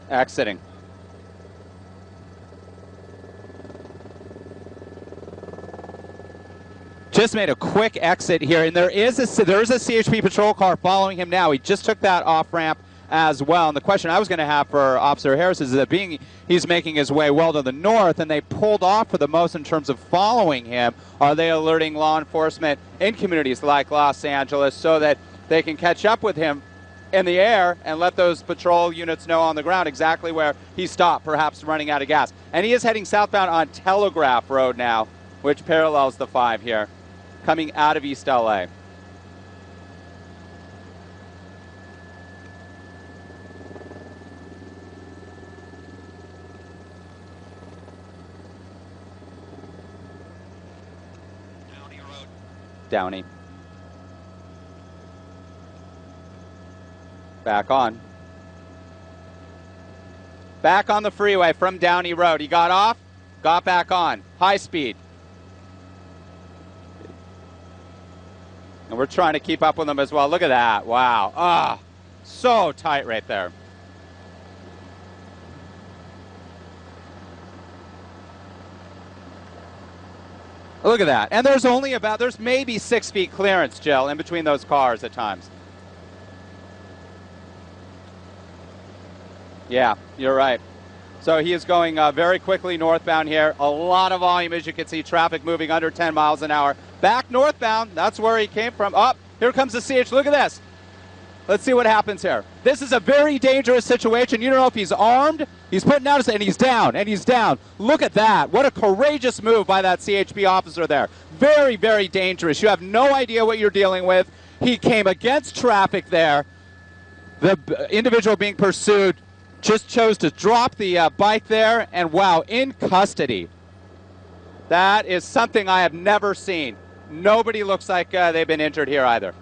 Exiting. Just made a quick exit here, and there is a CHP patrol car following him now. He just took that off ramp as well. And the question I was going to have for Officer Harris is that he's making his way well to the north, and they pulled off for the most in terms of following him. Are they alerting law enforcement in communities like Los Angeles so that they can catch up with him in the air and let those patrol units know on the ground exactly where he stopped, perhaps running out of gas? And he is heading southbound on Telegraph Road now, which parallels the 5 here, coming out of East LA. Downey Road. Downey. Back on. Back on the freeway from Downey Road. He got off, got back on. High speed. And we're trying to keep up with them as well. Look at that. Wow. Ah, so tight right there. Look at that. And there's maybe 6 feet clearance, Jill, in between those cars at times. Yeah, you're right. So he is going very quickly northbound here. A lot of volume, as you can see, traffic moving under 10 miles an hour. Back northbound, that's where he came from. Up, here comes the CH. Look at this. Let's see what happens here. This is a very dangerous situation. You don't know if he's armed. He's putting out his, and he's down, and he's down. Look at that. What a courageous move by that CHP officer there. Very, very dangerous. You have no idea what you're dealing with. He came against traffic there. The individual being pursued just chose to drop the bike there, and wow, in custody. That is something I have never seen. Nobody looks like they've been injured here either.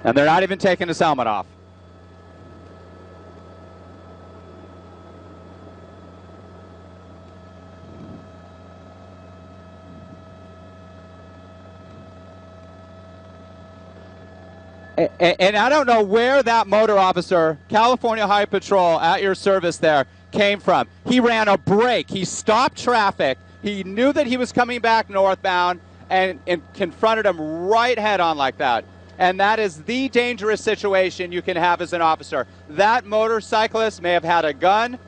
And they're not even taking his helmet off. And I don't know where that motor officer, California Highway Patrol, at your service there, came from. He ran a brake. He stopped traffic. He knew that he was coming back northbound and confronted him right head on like that. And that is the dangerous situation you can have as an officer. That motorcyclist may have had a gun,